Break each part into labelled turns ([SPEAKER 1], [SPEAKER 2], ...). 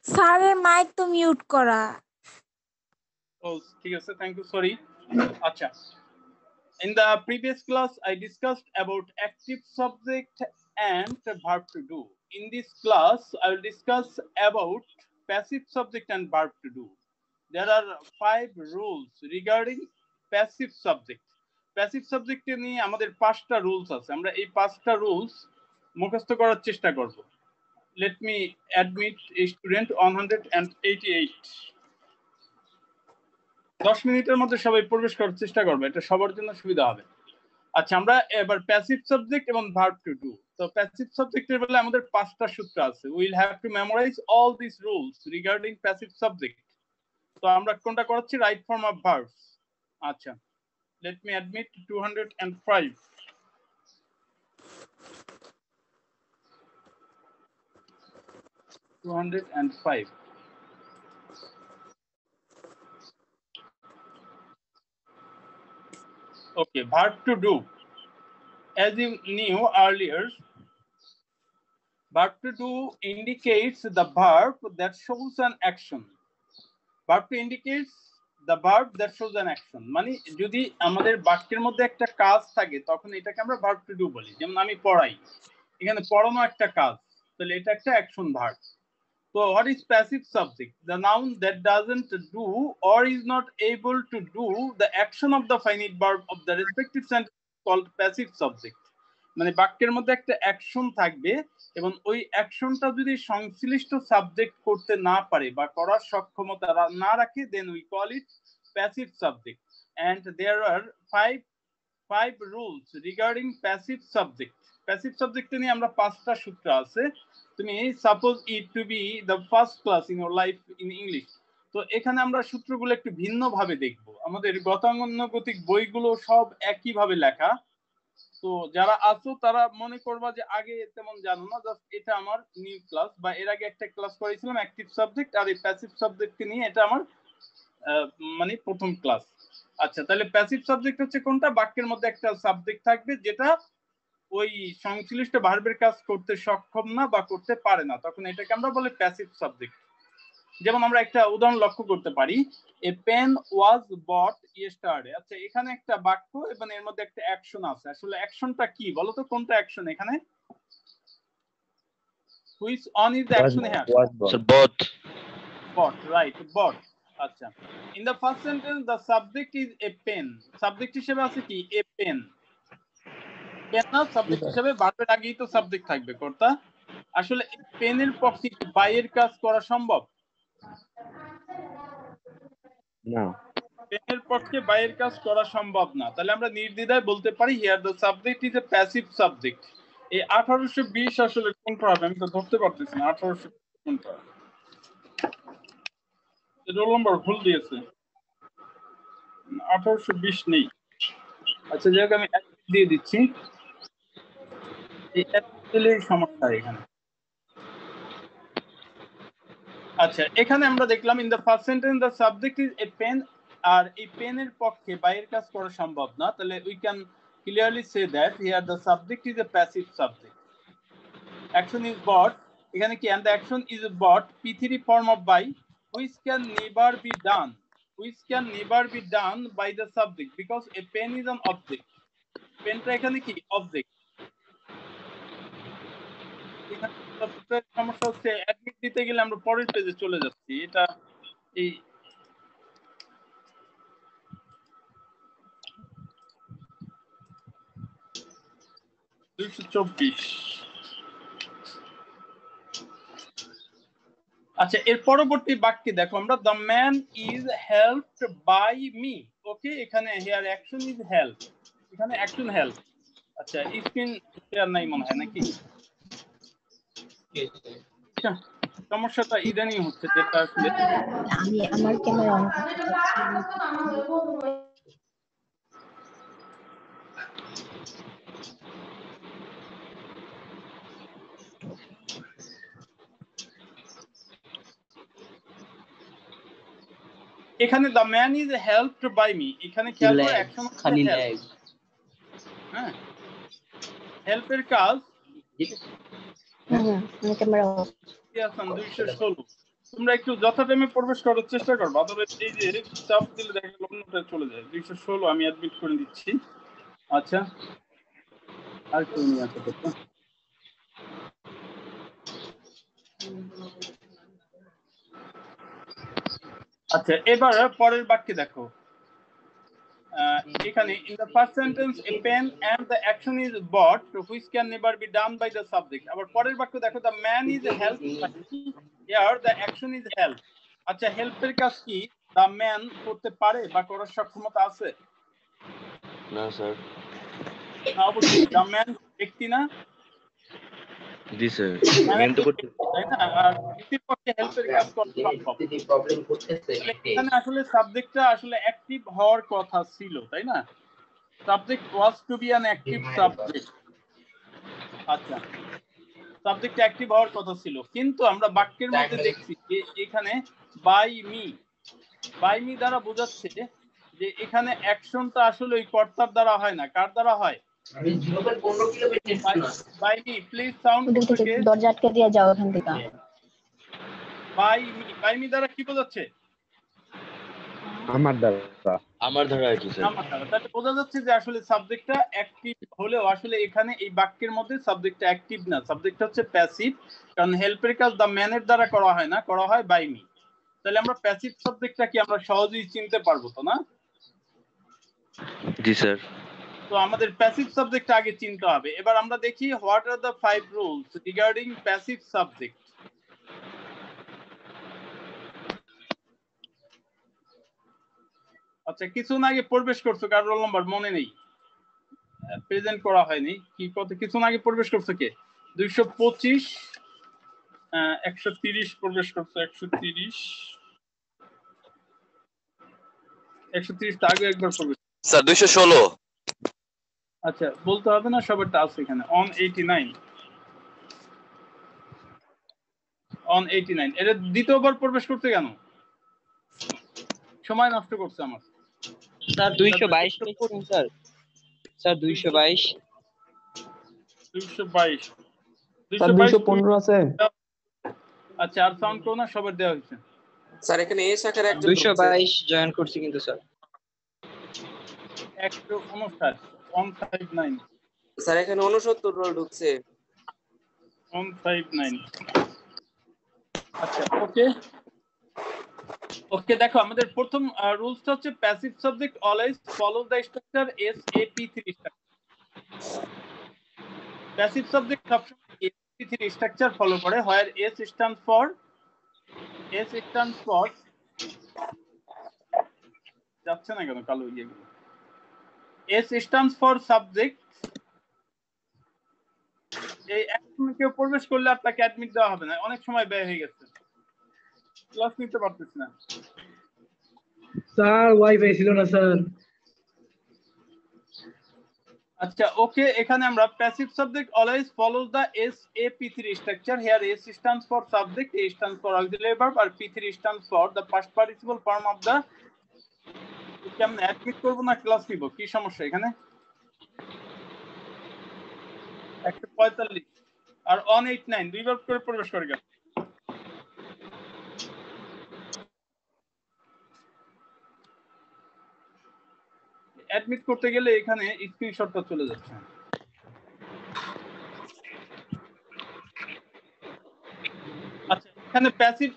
[SPEAKER 1] স্যারের মাইক তো মিউট করা।
[SPEAKER 2] Oh, ঠিক আছে, thank you, sorry. আচ্ছা, in the previous class I discussed about active subject and verb to do. In this class I will discuss about passive subject and verb to do. There are 5 rules regarding passive subject. Passive subject নিয়ে আমাদের 5টা rules আছে, আমরা এই 5টা rules মুখস্থ করার চেষ্টা করব। Let me admit a student 188. 10 মিনিটের মধ্যে সবাই প্রবেশ করার চেষ্টা করবে, এটা সবার জন্য সুবিধা হবে। আচ্ছা, আমরা এবার প্যাসিভ সাবজেক্ট এবং ভার্ব টু ডু। তো প্যাসিভ সাবজেক্টের বেলায় আমাদের 5টা সূত্র আছে। We will have to memorise all this rules regarding passive subject. তো আমরা কোনটা করাচ্ছি? Right form of verbs. আচ্ছা, let me admit 205. 205. Okay, verb to do. As you knew earlier, verb to do indicates the verb that shows an action. Verb to indicates the verb that shows an action. মানে যদি আমাদের বাক্যের মধ্যে একটা কাজ থাকে তখন এটাকে আমরা verb to do বলি। যেমন আমি পড়াই, এখানে পড়ানো একটা কাজ, তাহলে এটা একটা action verb. So what is passive subject? The noun that doesn't do or is not able to do the action of the finite verb of the respective sentence called passive subject. মানে বাক্যের মধ্যে একটা action থাকবে এবং ওই অ্যাকশনটা যদি সংশ্লিষ্ট subject করতে না পারে বা করার সক্ষমতা না রাখে, then we call it passive subject. And there are five rules regarding passive subject. Passive subject নিয়ে আমরা 5টা সূত্র আছে। তুমি suppose it to be the first class in your life in English. তো এখানে আমরা সূত্রগুলো একটু ভিন্ন ভাবে দেখব। আমাদের গতানুগতিক বইগুলো সব একই ভাবে লেখা। তো যারা আছো তারা মনে করবা যে আগে তেমন জানো না, জাস্ট এটা আমার নিউ ক্লাস, বা এর আগে একটা ক্লাস করেছিলাম অ্যাক্টিভ সাবজেক্ট, আর এই প্যাসিভ সাবজেক্টকে নিয়ে এটা আমার মানে প্রথম ক্লাস। আচ্ছা, তাহলে প্যাসিভ সাবজেক্ট হচ্ছে কোনটা? বাক্যের মধ্যে একটা সাবজেক্ট থাকবে যেটা ওই সংশ্লিষ্ট ভার্বের কাজ করতে সক্ষম না বা করতে পারে না, তখন এটাকে আমরা বলি প্যাসিভ সাবজেক্ট। যেমন আমরা একটা উদাহরণ লক্ষ্য করতে পারি, a pen was bot yesterday. আচ্ছা, এখানে একটা বাক্য এবং এর মধ্যে একটা অ্যাকশন আছে। আসলে অ্যাকশনটা কি বলো তো? কোনটা অ্যাকশন এখানে? Which on is the action here?
[SPEAKER 3] Both.
[SPEAKER 2] Bot, right, bot. আচ্ছা, in the first sentence the subject is a pen. Subject হিসেবে আছে কি? A pen. পেন না, সাবজেক্ট হিসেবে ভার্বের আগেই তো সাবজেক্ট থাকবে, কর্তা। আসলে পেনের পক্ষে কি বাইয়ের কাজ করা সম্ভব?
[SPEAKER 3] না।
[SPEAKER 2] পেনের পক্ষে বাইয়ের কাজ করা সম্ভব না। তাহলে আমরা নির্দ্বিধায় বলতে পারি here the subject is a passive subject. এই 1820 আসলে কোনটা হবে আমি তো ধরতে পারতেছি না। 1820 কোনটা? রোল নাম্বার ভুল দিয়েছে, 1820 নেই। আচ্ছা, যাই হোক আমি দিয়ে দিচ্ছি। এই সমস্যা এখানে। আচ্ছা, এখানে আমরা দেখলাম in the first sentence the subject is a pen, আর এই পেনের পক্ষে বাইরের কাজ করা সম্ভব না, তাহলে we can clearly say that here the subject is a passive subject. Action is বট, এখানে কি and the action is bought p3 form of by which can never be done by the subject because a pen is an object. পেনটা এখানে কি? Object. সমস্যা হচ্ছে admit দিতে গেলে আমরা পরের পেজে চলে যাচ্ছি। এটা এই আচ্ছা, এর পরবর্তী বাক্যে দেখো আমরা the man is helped by me. Okay, এখানে হিয়ার অ্যাকশন ইজ হেল্প, এখানে অ্যাকশন হেল্প। আচ্ছা, স্ক্রিন শেয়ার নাই মনে হয় নাকি? সমস্যাটা ইদানিং হচ্ছে, যেটা আসলে
[SPEAKER 1] আমি আমার ক্যামেরা অন করতে
[SPEAKER 2] এখানে the man is helped by me, এখানে খেয়াল করে অ্যাকশন খালি ল্যাগ। হ্যাঁ, হেল্পের কাজ
[SPEAKER 1] ক্যামেরা
[SPEAKER 2] 216। তোমরা একটু যথাটাইমে প্রবেশ করার চেষ্টা করবো, আদারওয়াইজ এই যে চাপ দিলে দেখা গেল অন্যটা চলে যায়। 216 আমি অ্যাডমিট করে দিচ্ছি। আচ্ছা, আর কেউ নিয়ে আসতে পারতো। আচ্ছা, এবার পরের বাক্যে দেখো, এখানে in the first sentence a pen and the action is bought which can never be done by the subject. আবার পরের বাক্য দেখো, the man is helped here the action is help. আচ্ছা, হেল্পের কাজ কি the man করতে পারে বা করার সক্ষমতা আছে?
[SPEAKER 3] না স্যার।
[SPEAKER 2] না, অবশ্যই the man ব্যক্তি না?
[SPEAKER 3] জি স্যার, মেন তো করতে
[SPEAKER 2] তাই না? আর ব্যক্তির পক্ষে হেল্পের কাজ করা সম্ভব। এখানে আসলে সাবজেক্টটা আসলে অ্যাক্টিভ হওয়ার কথা ছিল, তাই না? Subject was to be an active subject. আচ্ছা, সাবজেক্ট অ্যাক্টিভ হওয়ার কথা ছিল, কিন্তু আমরা বাক্যের মধ্যে দেখছি যে এখানে বাই মি দ্বারা বোঝাচ্ছে যে এখানে অ্যাকশনটা আসলে ওই কর্তার দ্বারা হয় না, কার দ্বারা হয়? বাই মি, প্লিজ সাউন্ড করতে।
[SPEAKER 1] দরজা আটকে দিয়ে যাও এখান থেকে।
[SPEAKER 2] বাই মি দ্বারা কি বোঝাচ্ছে?
[SPEAKER 3] আমার দ্বারা আর কি স্যার।
[SPEAKER 2] আমার দ্বারা। তাহলে বোঝা যাচ্ছে যে আসলে সাবজেক্টটা অ্যাক্টিভ হলেও আসলে এখানে এই বাক্যের মধ্যে সাবজেক্টটা অ্যাক্টিভ না, সাবজেক্টটা হচ্ছে প্যাসিভ, কারণ হেল্পের কাজ দ্য ম্যানের দ্বারা করা হয় না, করা হয় বাই মি। তাহলে আমরা প্যাসিভ সাবজেক্টটা কি আমরা সহজেই চিনতে পারবো তো না?
[SPEAKER 3] জি স্যার।
[SPEAKER 2] তো আমাদের প্যাসিভ সাবজেক্টটা আগে চিনতে হবে। এবার আমরা দেখি what are the 5 rules regarding passive subject. আচ্ছা, কিছুক্ষণ আগে প্রবেশ করছো, কার রোল নাম্বার মনে নেই, প্রেজেন্ট করা হয়নি, কি কত কিছুক্ষণ আগে প্রবেশ করছো কে? 225 130 প্রবেশ করছো। 130 টা আগে একবার প্রবেশ
[SPEAKER 4] স্যার 216।
[SPEAKER 2] আচ্ছা, বলতে হবে না, সবারটা আছে এখানে। অন 89 এর দ্বিতীয়বার প্রবেশ করতে কেন সময় নষ্ট করছে আমার?
[SPEAKER 5] স্যার 222 লিখছেন স্যার। স্যার 222
[SPEAKER 6] 215 আছে।
[SPEAKER 2] আচ্ছা, আর সাউন্ড করো না, সবার দেওয়া হয়েছে।
[SPEAKER 4] স্যার এখানে এ শাখার একজন
[SPEAKER 5] 222 জয়েন করছি কিন্তু স্যার।
[SPEAKER 2] 159 159
[SPEAKER 4] স্যার এখানে 69 রোল ঢুকছে।
[SPEAKER 2] 159। আচ্ছা, ওকে, দেখো আমাদের প্রথম রুলসটা হচ্ছে passive subject always follow the structure SAP3 structure. Passive subject সবসময় SAP3 স্ট্রাকচার ফলো করে, হোয়ার S স্ট্যান্ডস ফর যাচ্ছে না কেন কালো ইয়েগুলো। S stands for subject. এই অ্যাকশনে কেউ প্রবেশ করলে আর তাকে অ্যাডমিট দেওয়া হবে না, অনেক সময় ব্যয় হয়ে গেছে, ক্লাস নিতে পারতেছি না।
[SPEAKER 6] স্যার ওয়াইফাই ছিল না স্যার।
[SPEAKER 2] আচ্ছা, ওকে, এখানে আমরা passive subject always follows the SAP3 structure. Here S stands for subject, A stands for auxiliary verb, আর P3 stands for the past participle form of the. কেমন অ্যাডমিট করব না class নিব, কি সমস্যা এখানে? 145 আর 189 দুইবার করে প্রবেশ করে গেল। অ্যাডমিট করতে গেলে এখানে স্ক্রিনশটটা চলে যাচ্ছে। আচ্ছা, এখানে প্যাসিভ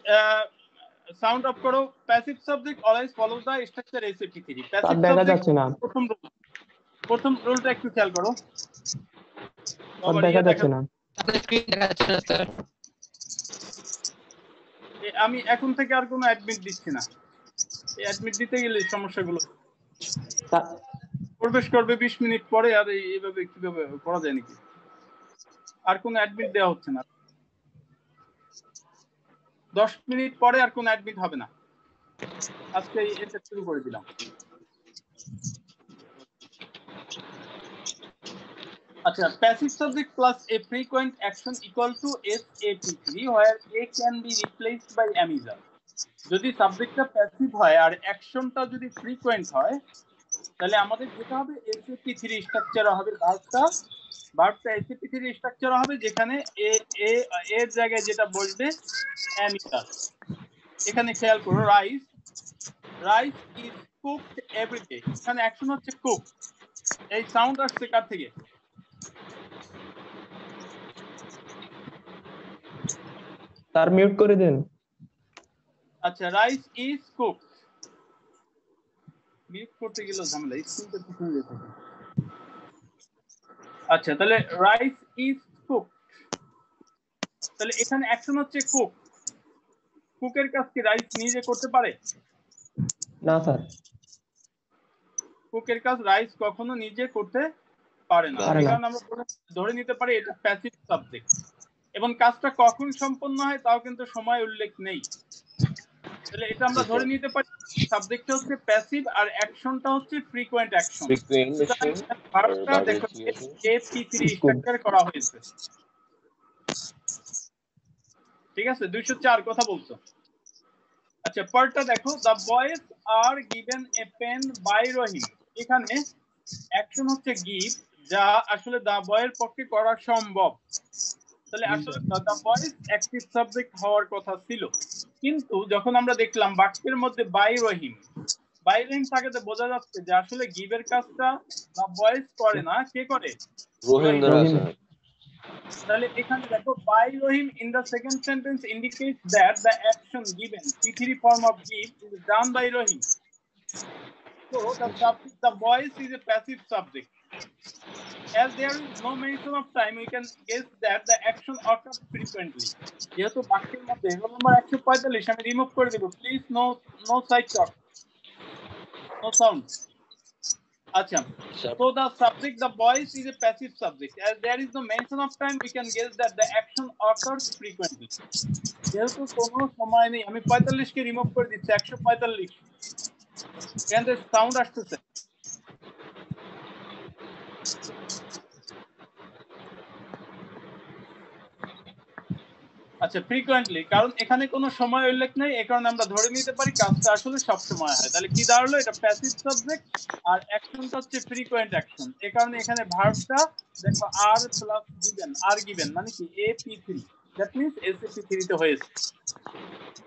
[SPEAKER 2] সাউন্ড অফ করো। Passive subject always follows the structure SAP3। Passive
[SPEAKER 6] দেখা যাচ্ছে না।
[SPEAKER 2] প্রথম রুলটা একটু খেয়াল করো।
[SPEAKER 6] দেখা যাচ্ছে না।
[SPEAKER 2] আমি এখন থেকে আর কোনো অ্যাডমিট দিচ্ছি না। এই অ্যাডমিট দিতে গেলে সমস্যাগুলো প্রবেশ করবে 20 মিনিট পরে, আর এইভাবে কিভাবে করা যায় নাকি? আর কোনো অ্যাডমিট দেওয়া হচ্ছে না। 10 মিনিট পরে আর কোনো অ্যাডমিট হবে না। আজকে এটা শুরু করে দিলাম। আচ্ছা, passive subject plus a frequent action equal to SAP3 where A can be replaced by am is are। যদি সাবজেক্টটা প্যাসিভ হয় আর অ্যাকশনটা যদি ফ্রিকোয়েন্ট হয়, তাহলে আমাদের যেটা হবে SAP3 স্ট্রাকচার হবে ভার্বটা SAP3 স্ট্রাকচার হবে, যেখানে এর জায়গায় যেটা বসবে am is are। এখানে খেয়াল করো রাইস ইজ কুকড এভরিডে, এখানে অ্যাকশন হচ্ছে কুক। এই সাউন্ড আসছে কার থেকে?
[SPEAKER 6] স্যার মিউট করে দেন।
[SPEAKER 2] আচ্ছা, রাইস ইজ কুক, মিউট করতে গেলেও ঝামেলা, স্ক্রিনটা পিছনে দিয়ে থাকে। আচ্ছা, তাহলে রাইস ইজ কুক, তাহলে এখানে অ্যাকশন হচ্ছে কুক। কুকের কাজ কি রাইস নিজে করতে পারে?
[SPEAKER 6] না স্যার,
[SPEAKER 2] কুকের কাজ রাইস কখনো নিজে করতে পারে না।
[SPEAKER 6] পারে না।
[SPEAKER 2] কারণ আমরা ধরে নিতে পারি এটা প্যাসিভ সাবজেক্ট, এবং কাজটা কখন সম্পন্ন হয় তাও কিন্তু সময় উল্লেখ নেই। তাহলে এটা আমরা ধরে নিতে পারি সাবজেক্টটা হচ্ছে প্যাসিভ আর অ্যাকশনটা হচ্ছে ফ্রিকোয়েন্ট অ্যাকশন। ভার্বটা দেখো AP3 স্ট্রাকচার করা হয়েছে, ঠিক আছে? 204 কথা বলছো। আচ্ছা, পরেরটা দেখো, the boys are given a pen by Rahim. এখানে অ্যাকশন হচ্ছে গিভ, যা আসলে দ্য বয়ের পক্ষে করা সম্ভব। তাহলে আসলে দ্য বয়েজ অ্যাক্টিভ সাবজেক্ট হওয়ার কথা ছিল, কিন্তু যখন আমরা দেখলাম বাক্যের মধ্যে বাই রহিম থাকাতে বোঝা যাচ্ছে যে আসলে গিভের কাজটা দ্য বয়েজ করে না, কে করে?
[SPEAKER 3] রহিম দ্বারা আছে।
[SPEAKER 2] তাহলে এখানে দেখো by Rahim in the second sentence indicates that the action given P3 form of give is done by Rahim. So the voice is a passive subject. As there is no mention of time, we can guess that the action occurs frequently. যেহেতু বাক্যের মধ্যে roll number 145 আমি remove করে দেব, please no side talk, no sound. আচ্ছা, so the subject, the voice is a passive subject. As there is no mention of time, we can guess that the action occurs frequently. যেহেতু কোনো সময় নেই, আমি 45 কে remove করে দিচ্ছি, 145 এখানে sound আসতেছে। আচ্ছা, ফ্রিকোয়েন্টলি, কারণ এখানে কোনো সময় উল্লেখ নেই, এই কারণে আমরা ধরে নিতে পারি কাজটা আসলে সব সময় হয়। তাহলে কি দাঁড়ালো? এটা প্যাসিভ সাবজেক্ট আর অ্যাকশনটা হচ্ছে ফ্রিকোয়েন্ট অ্যাকশন। এই কারণে এখানে ভার্বটা দেখো আর প্লাস গিভেন মানে কি AP3, দ্যাট মিন্স SAP3 তে হয়েছে।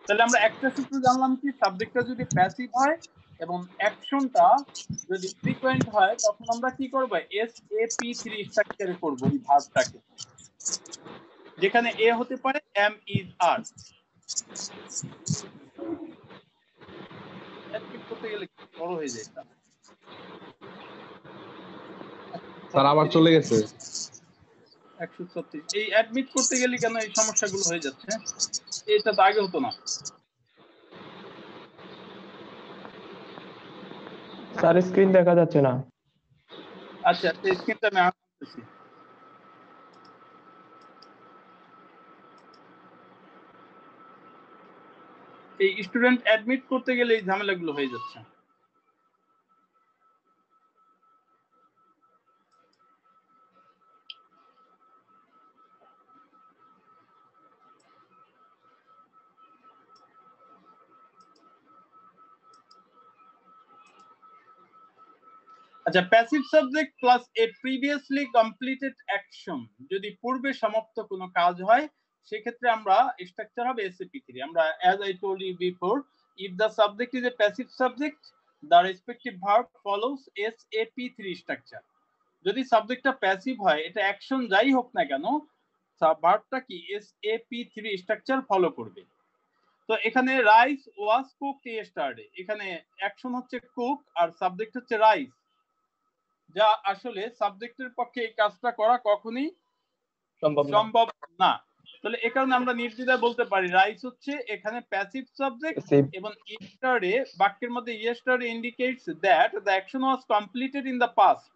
[SPEAKER 2] তাহলে আমরা একটা সূত্র জানলাম কি, সাবজেক্টটা যদি প্যাসিভ হয় এবং অ্যাকশনটা যদি ফ্রিকোয়েন্ট হয় তখন আমরা কি করব? SAP3 স্ট্রাকচারে করব এই ভার্বটাকে, যেখানে এ হতে পারে এম ইজ আর। অ্যাডমিট করতে গেলে বড় হয়ে যায় এটা।
[SPEAKER 7] স্যার আবার চলে গেছে
[SPEAKER 2] 136। এই অ্যাডমিট করতে গেলে কেন এই সমস্যাগুলো হয়ে যাচ্ছে? এটা তো আগে হতো না।
[SPEAKER 6] স্যার স্ক্রিন দেখা যাচ্ছে না।
[SPEAKER 2] আচ্ছা, এই স্ক্রিনটা আমি আনতেছি। এই স্টুডেন্ট অ্যাডমিট করতে গেলে এই ঝামেলাগুলো হয়ে যাচ্ছে। আচ্ছা, passive subject plus a previously completed action, যদি পূর্বে সমাপ্ত কোনো কাজ হয় সেক্ষেত্রে আমরা স্ট্রাকচার হবে SAP3। আমরা as I told you before, if the subject is a passive subject, the respective verb follows SAP3 structure. যদি সাবজেক্টটা প্যাসিভ হয়, এটা অ্যাকশন যাই হোক না কেন, ভার্বটা কি SAP3 স্ট্রাকচার ফলো করবে। তো এখানে রাইস ওয়াজ কুকড ইয়েস্টারডে, এখানে অ্যাকশন হচ্ছে কুক আর সাবজেক্ট হচ্ছে রাইস, যা আসলে সাবজেক্টের পক্ষে এই কাজটা করা কখনোই সম্ভব না। তাহলে এই কারণে আমরা নির্দ্বিধায় বলতে পারি রাইস হচ্ছে এখানে প্যাসিভ সাবজেক্ট, এবং ইয়েস্টারডে বাক্যের মধ্যে yesterday indicates that the action was completed in the past.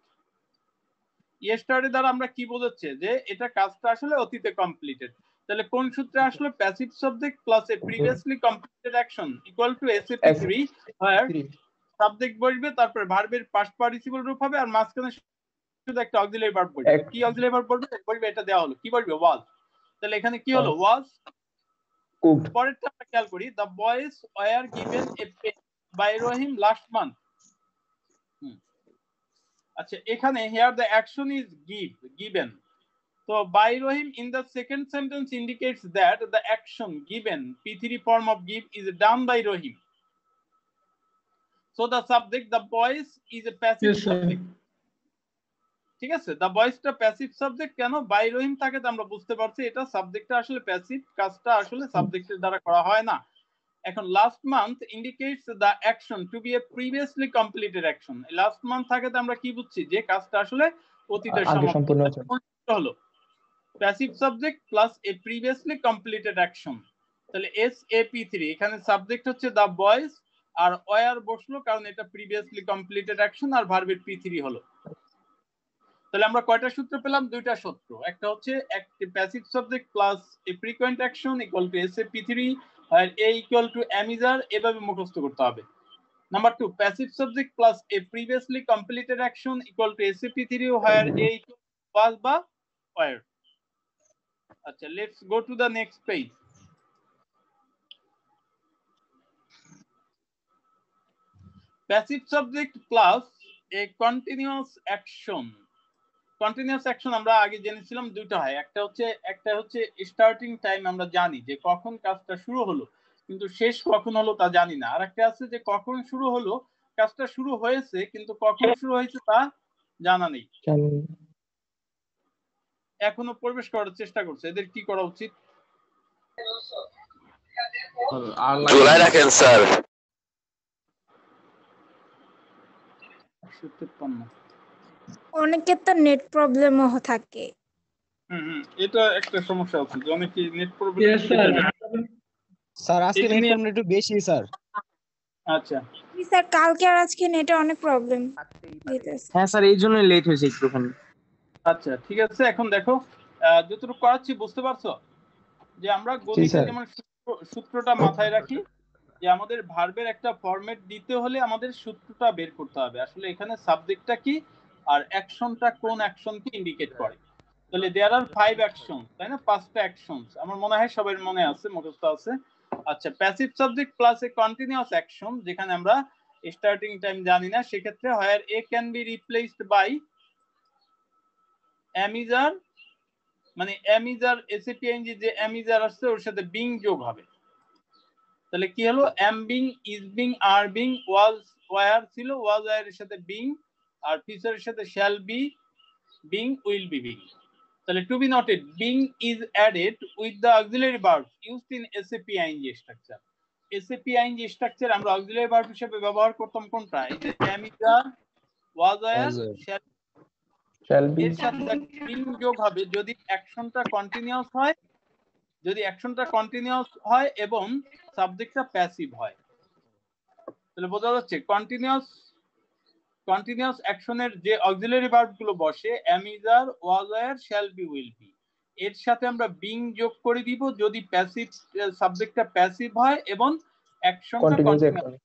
[SPEAKER 2] Yesterday দ্বারা আমরা কি বোঝাচ্ছে? যে এটা কাজটা আসলে অতীতে কমপ্লিটেড। তাহলে কোন সূত্রে আসলে passive subject plus a previously completed action equal to SAP3, where subject বসবে, তারপর ভার্বের পাস্ট পার্টিসিপল রূপ হবে, আর মাঝখানে শুধু একটা অক্সিলারি ভার্ব বসবে। কি অক্সিলারি ভার্ব বসবে? এটা দেওয়া হলো, কি বসবে? ওয়াজ। তাহলে এখানে কি হলো? Was cooked. পরেরটা আমরা খেয়াল করি, the boys were given a pen by Rahim last month. আচ্ছা, এখানে here the action is given, So by Rohim in the second sentence indicates that the action given P3 form of give is done by Rohim. So the subject, the boys, is a passive subject. ঠিক আছে, the boys টা passive subject কেন by Rohim থাকে তো আমরা বুঝতে পারছি এটা সাবজেক্টটা আসলে passive, কাজটা আসলে সাবজেক্টের দ্বারা করা হয় না। এখন last month indicates the action to be a previously completed action. last month থাকে তো আমরা কি বুঝছি যে কাজটা আসলে অতীতে
[SPEAKER 6] সম্পূর্ণ
[SPEAKER 2] হলো। passive subject plus a previously completed action, তাহলে SAP3 এখানে সাবজেক্ট হচ্ছে the boys আর were বসলো কারণ এটা previously completed action আর ভার্বের P3 হলো। তাহলে আমরা কয়টা সূত্র পেলাম? দুইটা সূত্র, একটা হচ্ছে একটা passive subject plus a frequent action equal to SAP3 আর A ইকুয়াল টু অ্যামিজার, এভাবে মুখস্থ করতে হবে। Number 2 passive subject plus a previously completed action equal to SAP3 where A was বা were। আচ্ছা, let's go to the next page. Passive subject plus a continuous action. Continuous action আমরা আগে জেনেছিলাম দুটো হয়, একটা হচ্ছে স্টার্টিং টাইম, আমরা জানি যে কখন কাজটা শুরু হলো, কিন্তু শেষ কখন হলো তা জানি না। আর একটা আছে যে কখন শুরু হলো, কাজটা শুরু হয়েছে কিন্তু কখন শুরু হয়েছে তা জানা নেই, এখনো প্রবেশ করার চেষ্টা করছে। এদের কি করা উচিত?
[SPEAKER 4] চুলায় রাখেন স্যার।
[SPEAKER 2] 153
[SPEAKER 1] অনেকের তো নেট প্রবলেমও থাকে।
[SPEAKER 2] এটা একটা সমস্যা আছে যে অনেকে নেট প্রবলেম।
[SPEAKER 5] স্যার আজকে নেট প্রবলেম একটু বেশি স্যার।
[SPEAKER 2] আচ্ছা
[SPEAKER 1] স্যার কালকে আর আজকে নেটে অনেক প্রবলেম দিতেছে।
[SPEAKER 5] হ্যাঁ স্যার এই জন্যই লেট হয়েছে একটুখানি।
[SPEAKER 2] আচ্ছা ঠিক আছে, এখন দেখো যতটুকু করাচ্ছি বুঝতে পারছো যে আমরা গণিতে যেমন সূত্রটা মাথায় রাখি যে আমাদের ভার্বের একটা ফরম্যাট দিতে হলে আমাদের সূত্রটা বের করতে হবে আসলে এখানে সাবজেক্টটা কি আর অ্যাকশনটা কোন অ্যাকশনকে ইন্ডিকেট করে। তাহলে দেয়ার আর 5 অ্যাকশনস, তাই না? 5টা অ্যাকশনস আমার মনে হয় সবার মনে আছে, মুখস্থ আছে। আচ্ছা, passive subject plus a continuous action, যেখানে আমরা স্টার্টিং টাইম জানি না, সেক্ষেত্রে where a can be replaced by am is are, মানে অ্যামিজার এসএপিএনজি যে অ্যামিজার আসছে ওর সাথে বিং যোগ হবে। তাহলে কি হলো? Am being, is being, are being, was were ছিল, ওয়াজ ওয়ার এর সাথে বিং, আর ফিউচারের সাথে shall be, being, will be, being. তাহলে to be noted, being is added with the auxiliary verb used in SAP ING structure. SAP ING structure আমরা auxiliary verb হিসেবে ব্যবহার করতাম কোনটা? এই যে am is are, was were, shall be, এর সাথে বিং যোগ হবে যদি অ্যাকশনটা কন্টিনিউয়াস হয়, যদি অ্যাকশনটা কন্টিনিউয়াস হয় এবং সাবজেক্টটা প্যাসিভ হয়। তাহলে বোঝা যাচ্ছে কন্টিনিউয়াস অ্যাকশনের যে অক্সিলারি ভার্ব গুলো বসে am is are, was were, shall B, will be, এর সাথে আমরা বিং যোগ করে দিব যদি প্যাসিভ সাবজেক্টটা প্যাসিভ হয় এবং অ্যাকশনটা কন্টিনিউয়াস।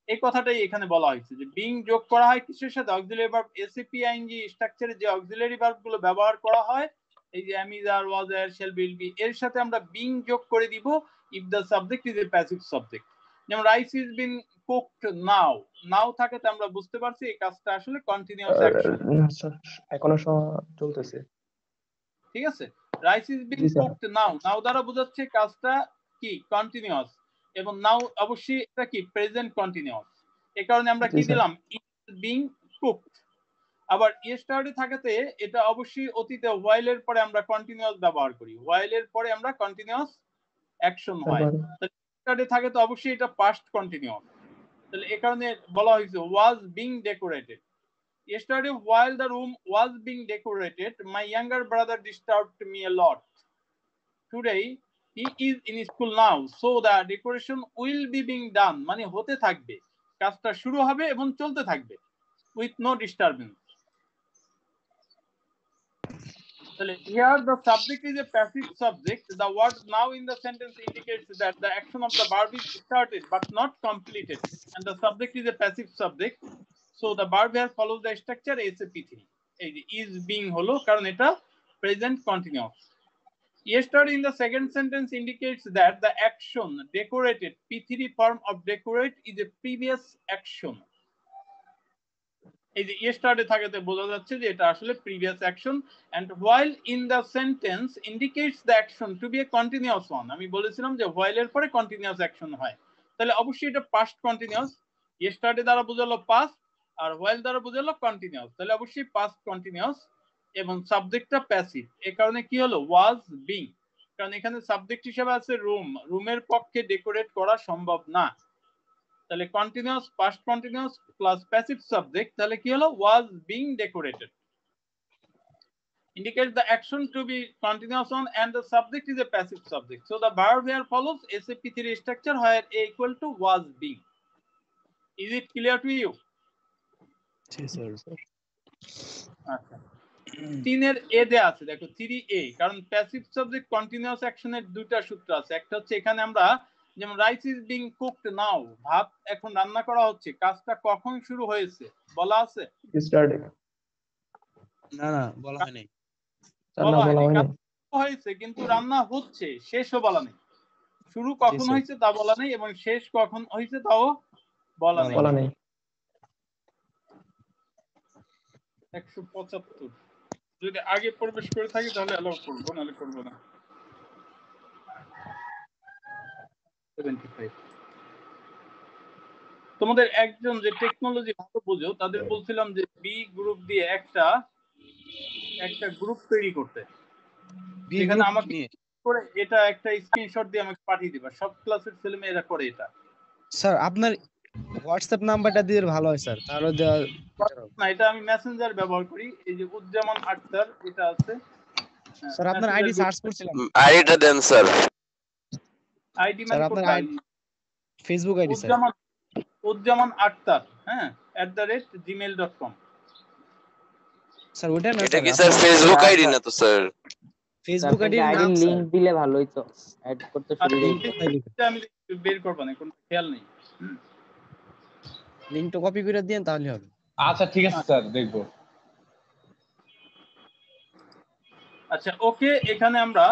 [SPEAKER 2] এই কথাটাই এখানে বলা হয়েছে যে বিং যোগ করা হয় কিসের সাথে? Auxiliary verb. এসএপি আইএনজি স্ট্রাকচারে যে অক্সিলারি ভার্ব গুলো ব্যবহার করা হয় এই যে am is are, was were, shall B, will be, এর সাথে আমরা বিং যোগ করে দিব if the subject is a passive subject. যেমন রাইস ইজ বিন কুকড নাও, নাও থাকে তো আমরা বুঝতে পারছি এই কাজটা আসলে কন্টিনিউয়াস অ্যাকশন,
[SPEAKER 6] এখনো চলতেছে।
[SPEAKER 2] ঠিক আছে? রাইস ইজ বিন কুকড নাও, নাও দ্বারা বোঝাচ্ছে কাজটা কি কন্টিনিউয়াস, এবং নাও অবশ্যই এটা কি প্রেজেন্ট কন্টিনিউয়াস, এই কারণে আমরা কি দিলাম ইজ বিং কুকড। আবার ইয়েস্টারডে থাকাতে এটা অবশ্যই অতীতে হোয়াইল এর পরে আমরা কন্টিনিউয়াস ব্যবহার করি, হোয়াইল এর পরে আমরা কন্টিনিউয়াস অ্যাকশন হয়। তাহলে ইয়েস্টারডে থাকে তো অবশ্যই এটা পাস্ট কন্টিনিউয়াস, তাহলে এই কারণে বলা হয়েছে was being decorated. Yesterday while the room was being decorated my younger brother disturbed me a lot. Today he is in school now so the decoration will be being done, মানে হতে থাকবে, কাজটা শুরু হবে এবং চলতে থাকবে with no disturbance. তাহলে here the subject is a passive subject, the word now in the sentence indicates that the action of the verb is started but not completed and the subject is a passive subject. So the verb here follows the structure SAP3. এই যে is being হলো কারণ এটা present continuous. Yesterday in the second sentence indicates that the action decorated, P3 form of decorate, is a previous action. এই যে yesterday থাকাতে বোঝা যাচ্ছে যে এটা আসলে previous action and while in the sentence indicates the action to be a continuous one আমি বলেছিলাম যে while এর পরে continuous action হয় তাহলে অবশ্যই এটা past continuous yesterday দ্বারা বোঝালো past আর while দ্বারা বোঝালো continuous তাহলে অবশ্যই past continuous এবং সাবজেক্টটা প্যাসিভ এই কারণে কি হলো was being কারণ এখানে সাবজেক্ট হিসেবে আছে রুম রুমের পক্ষে ডেকোরেট করা সম্ভব না তাহলে continuous past continuous plus passive subject তাহলে কি হলো was being decorated indicates the action to be continuous on and the subject is a passive subject so the verb here follows SAP3 structure where a equal to was being is it clear to you
[SPEAKER 5] G sir
[SPEAKER 2] আচ্ছা 3 এর এ দেয়া আছে দেখো 3a কারণ passive subject continuous অ্যাকশনের দুইটা সূত্র আছে একটা হচ্ছে এখানে আমরা যেমন রাইস ইজ বিং কুকড নাও ভাত এখন রান্না করা হচ্ছে কাজটা কখন শুরু হয়েছে বলা আছে
[SPEAKER 6] yesterday
[SPEAKER 5] না না বলা হয় নাই
[SPEAKER 6] বলা হয়নি
[SPEAKER 2] কাজ হয়েছে কিন্তু রান্না হচ্ছে শেষও বলা নেই শুরু কখন হয়েছে তা বলা নেই এবং শেষ কখন হয়েছে তাও বলা নেই 175 যদি আগে প্রবেশ করে থাকি তাহলে অ্যালাউ করব নালে করব না 75 তোমাদের একজন যে টেকনোলজি ভালো বোঝো তাদের বলছিলাম যে বি গ্রুপ দিয়ে একটা গ্রুপ তৈরি করতে এখানে আমাকে করে এটা একটা স্ক্রিনশট দিয়ে আমাকে পাঠিয়ে দিবা সব ক্লাসের ছেলেমেয়েরা করে এটা
[SPEAKER 5] স্যার আপনার হোয়াটসঅ্যাপ নাম্বারটা দিয়ে ভালো হয় স্যার তাহলে
[SPEAKER 2] না এটা আমি মেসেঞ্জার ব্যবহার করি এই যে উজ্জামান আক্তার এটা আছে
[SPEAKER 5] স্যার আপনার আইডি সার্চ করছিলাম
[SPEAKER 4] আইডিটা দেন স্যার
[SPEAKER 2] আইডি
[SPEAKER 5] স্যার
[SPEAKER 2] মানে
[SPEAKER 5] আপনার Facebook ID sir
[SPEAKER 2] Uzzaman Akhtar হ্যাঁ @gmail.com
[SPEAKER 5] স্যার ওটা না
[SPEAKER 4] এটা কি স্যার ফেসবুক আইডি না তো স্যার
[SPEAKER 5] ফেসবুক আইডির নাম
[SPEAKER 8] লিংক দিলে ভালো হইতো অ্যাড করতে
[SPEAKER 2] আমি বের করব না কোনো খেয়াল নেই
[SPEAKER 5] লিংকটা কপি করে দেন তাহলে হবে
[SPEAKER 7] আচ্ছা ঠিক আছে স্যার দেখবো
[SPEAKER 2] আচ্ছা ওকে এখানে আমরা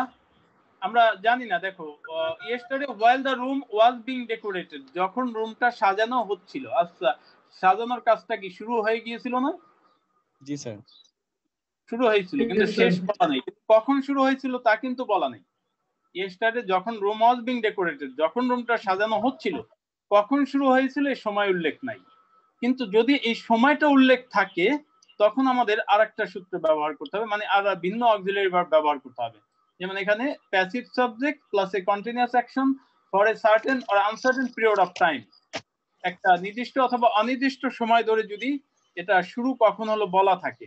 [SPEAKER 2] জানি না দেখো yesterday while the room was being decorated যখন রুমটা সাজানো হচ্ছিল আচ্ছা সাজানোর কাজটা কি শুরু হয়ে গিয়েছিল না
[SPEAKER 5] জি স্যার
[SPEAKER 2] শুরু হয়েছিল কিন্তু শেষ বলা নেই কখন শুরু হয়েছিল তা কিন্তু বলা নেই yesterday যখন room was being decorated যখন রুমটা সাজানো হচ্ছিল কখন শুরু হয়েছিল এই সময় উল্লেখ নাই কিন্তু যদি এই সময়টা উল্লেখ থাকে তখন আমাদের আরেকটা সূত্র ব্যবহার করতে হবে মানে আর ভিন্ন অক্সিলারি ভার্ব ব্যবহার করতে হবে যেমন এখানে passive subject plus a continuous action for a certain or uncertain period of time একটা নির্দিষ্ট অথবা অনির্দিষ্ট সময় ধরে যদি এটা শুরু কখন হলো বলা থাকে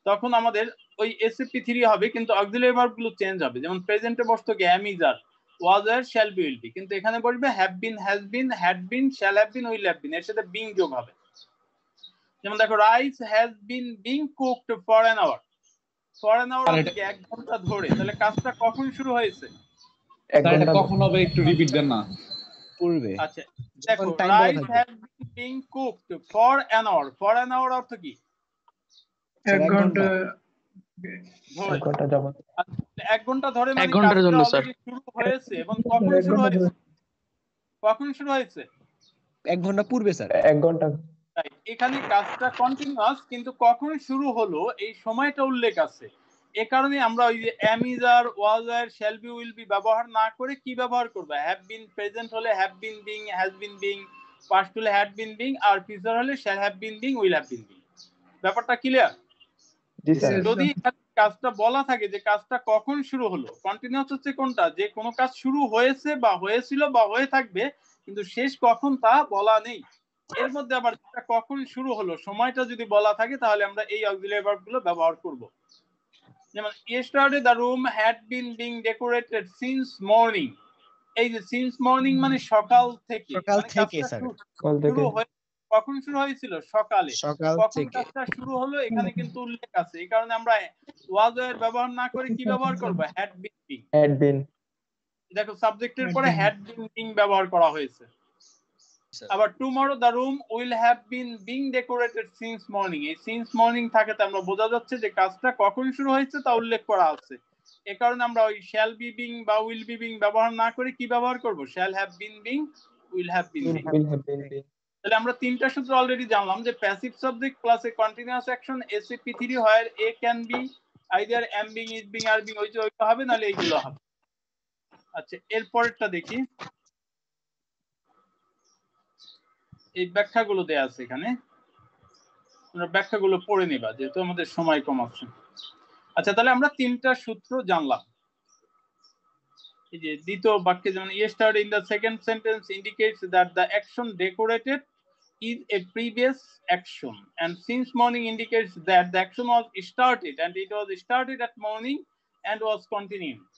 [SPEAKER 2] তখন আমাদের ওই SAP3 হবে কিন্তু অক্সিলারি ভার্ব গুলো চেঞ্জ হবে যেমন প্রেজেন্টে বসতো কি am is are was are shall be will be কিন্তু এখানে বলবে have been has been had been shall have been will have been এর সাথে being যোগ হবে যেমন দেখো rice has been being cooked for an hour থেকে 1 ঘন্টা ধরে তাহলে কাজটা কখন শুরু হয়েছে
[SPEAKER 7] এটা কখন হবে একটু রিপিট দেন না
[SPEAKER 5] পূর্বে
[SPEAKER 2] আচ্ছা দেখো rice has been being cooked for an hour অর্থ কি
[SPEAKER 1] 1 ঘন্টা
[SPEAKER 2] 1 ঘন্টা ধরে মানে কাজটা অলরেডি শুরু হয়েছে এবং কখন শুরু হয়েছে
[SPEAKER 5] 1 ঘন্টা পূর্বে স্যার
[SPEAKER 6] 1 ঘন্টা
[SPEAKER 2] এখানে কাজটা কন্টিনিউয়াস কিন্তু কখন শুরু হলো এই সময়টা উল্লেখ আছে এই কারণে আমরা ওই যে am is are was are shall be will be ব্যবহার না করে কি ব্যবহার করব have been প্রেজেন্ট হলে have been being has been being past হলে had been being আর ফিউচার হলে shall have been being will have been being ব্যাপারটা ক্লিয়ার
[SPEAKER 6] জি স্যার
[SPEAKER 2] যদি কাজটা বলা থাকে যে কাজটা কখন শুরু হলো কন্টিনিউয়াস হচ্ছে কোনটা যে কোনো কাজ শুরু হয়েছে বা হয়েছিল বা হয়ে থাকবে কিন্তু শেষ কখন তা বলা নেই এর মধ্যে আবার যেটা কখন শুরু হলো সময়টা যদি বলা থাকে তাহলে আমরা এই অক্সিলারি ভার্ব গুলো ব্যবহার করব যেমন yesterday the room had been being decorated since morning এই যে since morning মানে সকাল থেকে
[SPEAKER 5] স্যার
[SPEAKER 2] কখন শুরু হয়েছিল সকালে
[SPEAKER 5] সকাল
[SPEAKER 2] কখন
[SPEAKER 5] থেকে
[SPEAKER 2] কাজটা শুরু হলো এখানে কিন্তু উল্লেখ আছে এই কারণে আমরা was এর ব্যবহার না করে কি ব্যবহার করব had been দেখো সাবজেক্টের পরে had been being ব্যবহার করা হয়েছে আবার tomorrow the room will have been being decorated since morning এই since morning থাকে তো আমরা বোঝা যাচ্ছে যে কাজটা কখন শুরু হয়েছে তা উল্লেখ করা আছে এই কারণে আমরা ওই shall be being বা will be being ব্যবহার না করে কি ব্যবহার করব shall have been being will have been তাহলে আমরা তিনটা সূত্র অলরেডি জানলাম যে passive subject plus a continuous action SAP3 হয় A can be either am being is being are being ওইটা হবে নাহলে এইগুলো হবে। আচ্ছা এর পরেরটা দেখি, এই ব্যাখ্যাগুলো দেয়া আছে এখানে, তোমরা ব্যাখ্যাগুলো পড়ে নিবা যেহেতু আমাদের সময় কম আছে। আচ্ছা তাহলে আমরা তিনটা সূত্র জানলাম। এই যে দ্বিতীয় বাক্যে যেমন yesterday in the second sentence indicates that the action decorated is a previous action, and since morning indicates that the action was started and it was started at morning and was continued.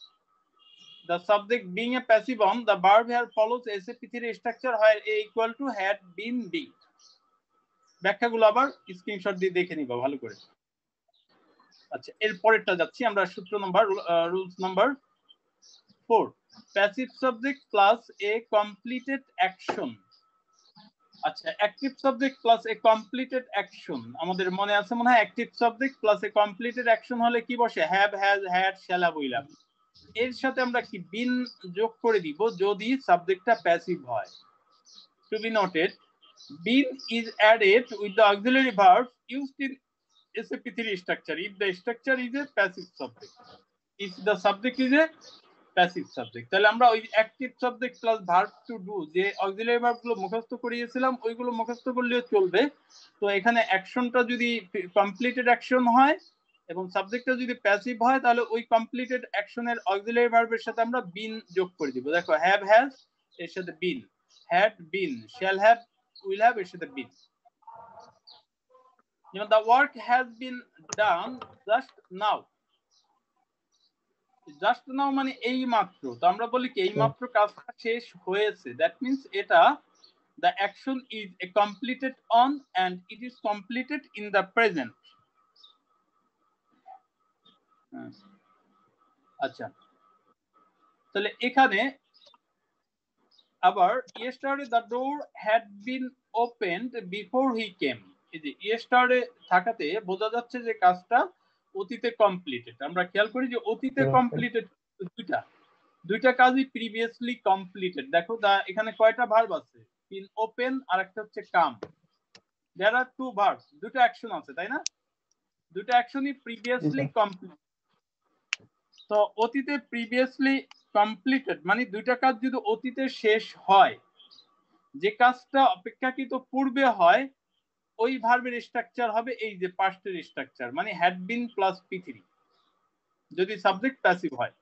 [SPEAKER 2] The subject being a passive on, the verb here follows SAP3 structure where A equal to had been be. ব্যাখ্যাগুলো আবার screenshot দিয়ে দেখে নিবা ভালো করে। আচ্ছা এর পরেরটা যাচ্ছি আমরা, সূত্র number rules number 4, passive subject plus a completed action। আচ্ছা active subject plus a completed action, আমাদের মনে আছে মনে হয় active subject plus a completed action হলে কি বসে, have, has, had, shall have, will have. এর সাথে আমরা কি বিন যোগ করে দিব যদি সাবজেক্টটা প্যাসিভ হয়। To be noted, been is added with the auxiliary verb used in SAP3 structure if the structure is a passive subject, if the subject is a passive subject। তাহলে আমরা ওই active subject plus verb to do যে auxiliary verb গুলো মুখস্থ করিয়েছিলাম ওইগুলো মুখস্থ করলেও চলবে। তো এখানে অ্যাকশনটা যদি কমপ্লিটেড অ্যাকশন হয় এবং সাবজেক্টটা যদি প্যাসিভ হয় তাহলে ওই কমপ্লিটেড অ্যাকশনের অক্সিলারি ভার্বের সাথে আমরা বিন যোগ করে দিব। দেখো হ্যাভ, হ্যাজ এর সাথে been, had been, shall have, will have এর সাথে বিন। যেমন the work has been done just now, just now মানে এই মাত্র। তো আমরা বলি কি এই মাত্র কাজটা শেষ হয়েছে, দ্যাট মিন্স এটা the action is completed on and it is completed in the present। আচ্ছা তাহলে এখানে আবার yesterday the door had been opened before he came, এই যে yesterday থাকাতে বোঝা যাচ্ছে যে কাজটা অতীতে কমপ্লিটেড। আমরা খেয়াল করি যে অতীতে কমপ্লিটেড দুইটা কাজই প্রিভিয়াসলি কমপ্লিটেড। দেখো এখানে কয়টা ভার্ব আছে, বিন ওপেন আর একটা হচ্ছে কাম। দেয়ার আর টু ভার্বস, দুটো অ্যাকশন আছে তাই না, দুটো অ্যাকশনই প্রিভিয়াসলি কমপ্লিট। তো অতীতে প্রিভিয়াসলি কমপ্লিটেড মানে দুইটা কাজ যদি অতীতে শেষ হয়, যে কাজটা অপেক্ষাকৃত পূর্বে হয় ওই ভার্বের স্ট্রাকচার হবে এই যে পাস্টের স্ট্রাকচার, মানে হ্যাড বিন প্লাস P3 যদি সাবজেক্ট প্যাসিভ হয়।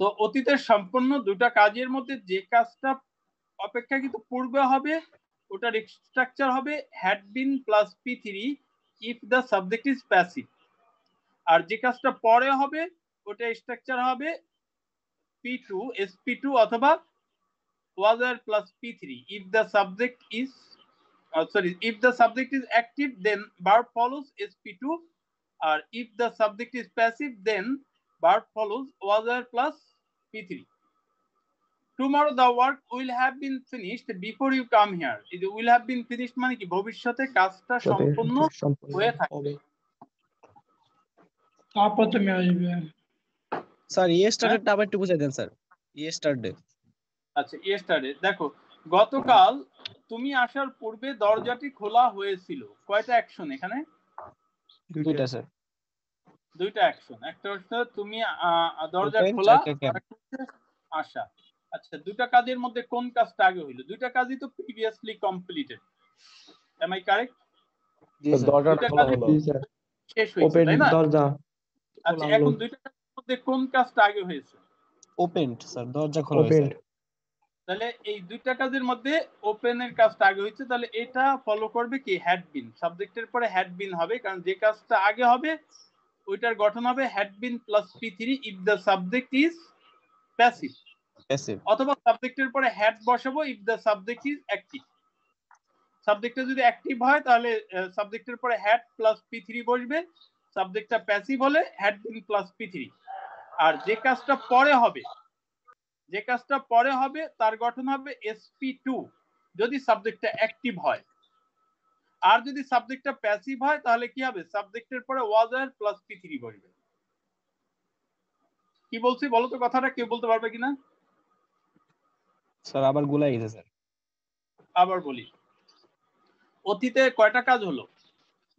[SPEAKER 2] তো অতীতের সম্পূর্ণ দুটো কাজের মধ্যে যে কাজটা অপেক্ষাকৃত পূর্বে হবে ওটার স্ট্রাকচার হবে had been plus P3 if the subject is passive, আর যে কাজটা পরে হবে ওটা স্ট্রাকচার হবে P2 SP2 অথবা was plus P3 if the subject is if the subject is active then verb follows SP2, or if the subject is passive then verb follows was plus P3. Tomorrow the work will have been finished before you come here, it will have been finished মানে কি ভবিষ্যতে কাজটা সম্পূর্ণ হয়ে থাকবে।
[SPEAKER 9] প্রথমে আসবে
[SPEAKER 5] sir ইয়েস্টারডেটা আবার একটু বুঝাই দেন স্যার। ইয়েস্টারডে,
[SPEAKER 2] আচ্ছা ইয়েস্টারডে দেখো গতকাল তুমি আসার পূর্বে দরজাটি খোলা হয়েছিল, কয়টা অ্যাকশন এখানে,
[SPEAKER 5] দুইটা স্যার,
[SPEAKER 2] দুইটা অ্যাকশন, একটা হচ্ছে তুমি দরজা খোলা আর একটা হচ্ছে আসা। আচ্ছা দুইটা কাজের মধ্যে কোন কাজটা আগে হইলো, দুইটা কাজই তো previously completed, am I correct?
[SPEAKER 6] দরজাটা খোলা হলো,
[SPEAKER 2] শেষ হয়েছে তাই না?
[SPEAKER 6] দরজা।
[SPEAKER 2] আচ্ছা এখন দুইটা কাজের মধ্যে কোন কাজটা আগে হয়েছে,
[SPEAKER 5] ওপেনড স্যার, দরজা খোলা হয়েছে।
[SPEAKER 2] তাহলে এই দুইটা কাজের মধ্যে ওপেনের কাজটা আগে হয়েছে, তাহলে এটা ফলো করবে কি হ্যাড বিন, সাবজেক্টের পরে হ্যাড বিন হবে, কারণ যে কাজটা আগে হবে ওইটার গঠন হবে had been plus P3 if the subject is passive, অথবা সাবজেক্টের পরে হ্যাড বসাবো if the subject is active. সাবজেক্টটা যদি অ্যাক্টিভ হয় তাহলে সাবজেক্টের পরে হ্যাড প্লাস P3 বসবে, সাবজেক্টটা প্যাসিভ হলে হ্যাড বিন প্লাস P3। আর যে কাজটা পরে হবে তার গঠন হবে SP2 যদি সাবজেক্টটা অ্যাক্টিভ হয়, আর যদি সাবজেক্টটা প্যাসিভ হয় তাহলে কি হবে, সাবজেক্টের পরে ওয়াজ আর প্লাস P3 বসবে। কি বলছি বলো তো কথাটা, কেউ বলতে পারবে কিনা?
[SPEAKER 5] স্যার আবার গুলাই গেছে স্যার।
[SPEAKER 2] আবার বলি, অতীতে কয়টা কাজ হলো?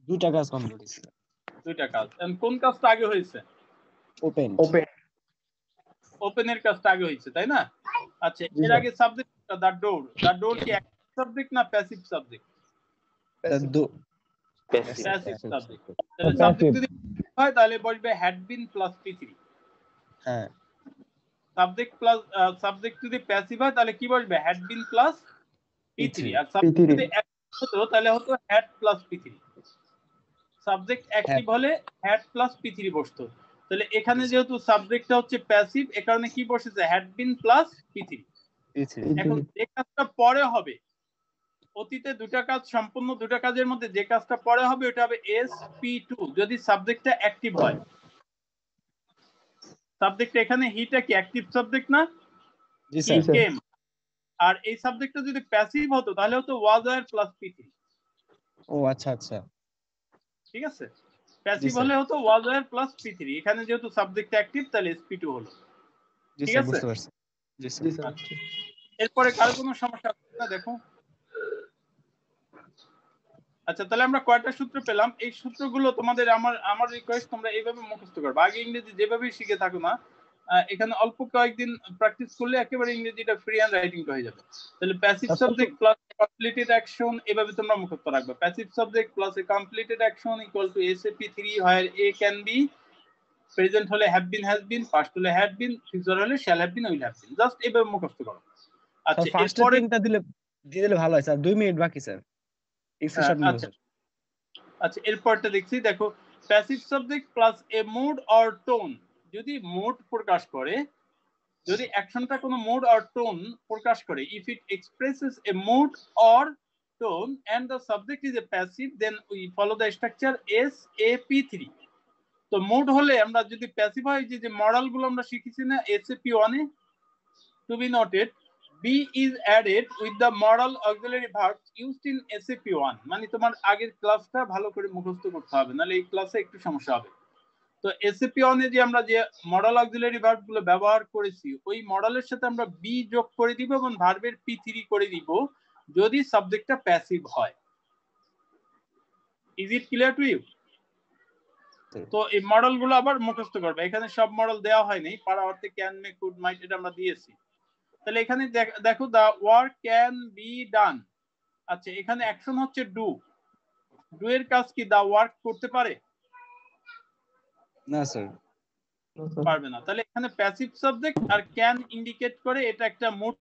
[SPEAKER 5] দুইটা কাজ কমপ্লিট হয়েছে।
[SPEAKER 2] দুইটা কাজ। কোন কাজটা আগে হয়েছে?
[SPEAKER 5] ওপেন
[SPEAKER 2] ওপেনের কাজটা আগে হয়েছে, তাই না? আচ্ছা, এর আগে সাবজেক্ট দ্য ডোর কি অ্যাক্টিভ সাবজেক্ট না প্যাসিভ সাবজেক্ট? Passive subject. তাহলে সাবজেক্ট যদি হয় তাহলে বসবে হ্যাড বিন প্লাস p3।
[SPEAKER 5] হ্যাঁ,
[SPEAKER 2] সাবজেক্ট যদি প্যাসিভ হয় তাহলে কি বসবে? Had been plus p3। আর সাবজেক্ট যদি অ্যাক্টিভ হতো তাহলে হতো হ্যাড প্লাস p3। সাবজেক্ট অ্যাক্টিভ হলে হ্যাড প্লাস p3 বসতো। তাহলে এখানে যেহেতু সাবজেক্টটা হচ্ছে প্যাসিভ, এ কারণে কি বসেছে? Had been plus p3। এখন যে কাজটা পরে হবে, অতীতে দুটা কাজ সম্পূর্ণ, দুটা কাজের মধ্যে যে কাজটা পরে হবে ওটা হবে sp2 যদি সাবজেক্টটা অ্যাক্টিভ হয়। সাবজেক্ট এখানে হিটা কি অ্যাক্টিভ সাবজেক্ট না?
[SPEAKER 5] জি
[SPEAKER 2] হি
[SPEAKER 5] স্যার।
[SPEAKER 2] কেম। আর এই সাবজেক্টটা যদি প্যাসিভ হতো তাহলে হতো ওয়াজ ওয়্যার প্লাস p3।
[SPEAKER 5] ও আচ্ছা আচ্ছা,
[SPEAKER 2] ঠিক আছে? প্যাসিভ হলে হতো ওয়াজ ওয়্যার প্লাস p3। এখানে যেহেতু সাবজেক্ট অ্যাক্টিভ তাহলে sp2 হলো।
[SPEAKER 5] জি
[SPEAKER 2] ঠিক
[SPEAKER 5] স্যার,
[SPEAKER 2] আছে?
[SPEAKER 5] বুঝতে পারছি। জি স্যার।
[SPEAKER 2] আচ্ছা। এরপরে কার কোনো সমস্যা আছে না? দেখো। আচ্ছা, তাহলে আমরা কয়টা সূত্র পেলাম? এই সূত্রগুলো তোমাদের আমার রিকোয়েস্ট তোমরা এইভাবে মুখস্থ করবে। আগে ইংরেজি যেভাবে শিখে থাকো না, এখানে অল্প কয়েকদিন প্র্যাকটিস করলে একেবারে ইংরেজিটা ফ্রি হ্যান্ড রাইটিং হয়ে যাবে। তাহলে passive subject plus completed action এভাবে তোমরা মুখস্থ রাখবে। Passive subject plus a completed action equal to SAP3 where A can be, present হলে have been has been, past হলে হ্যাড বিন, ফিউচার হলে shall have been will have been. Just এভাবে মুখস্থ করো। আচ্ছা,
[SPEAKER 5] ফার্স্ট
[SPEAKER 2] এরপরে
[SPEAKER 5] তিনটা দিয়ে দিলে ভালো হয় স্যার। 2 মিনিট বাকি স্যার। একটু শর্ট নিব স্যার।
[SPEAKER 2] আচ্ছা, এরপরটা দেখছি, দেখো passive subject plus a mood or tone যদি মুড প্রকাশ করে, যদি অ্যাকশনটা কোনো মুড অর টোন প্রকাশ করে, if it expresses a mood or tone and the subject is a passive then we follow the structure SAP3। তো মুড হলে আমরা যদি প্যাসিভ হয়, যে মডেল গুলো আমরা শিখেছি না SAP1 এ, to be noted B is added with the modal auxiliary verbs used in SAP1। মানে তোমার আগের ক্লাসটা ভালো করে মুখস্থ করতে হবে, নাহলে এই ক্লাসে একটু সমস্যা হবে। তো SAP1 এ যে আমরা যে মডাল অক্সিলারি ভার্ব গুলো ব্যবহার করেছি, ওই মডেলের সাথে আমরা বি যোগ করে দিব এবং ভার্বের p3 করে দিব যদি সাবজেক্টটা প্যাসিভ হয়। Is it clear to you? তো এই মডেল গুলো আবার মুখস্থ করবে। এখানে সব মডেল দেওয়া হয়নি, পারা অর্থে ক্যান, মে, কুড, মাইট এটা আমরা দিয়েছি। তাহলে এখানে দেখো the work can be done. আচ্ছা, এখানে অ্যাকশন হচ্ছে ডু। ডু এর কাজ কি দা ওয়ার্ক করতে পারে?
[SPEAKER 5] না স্যার,
[SPEAKER 2] পারবে না। তাহলে এখানে প্যাসিভ সাবজেক্ট আর ক্যান ইন্ডিকেট করে এটা একটা মুড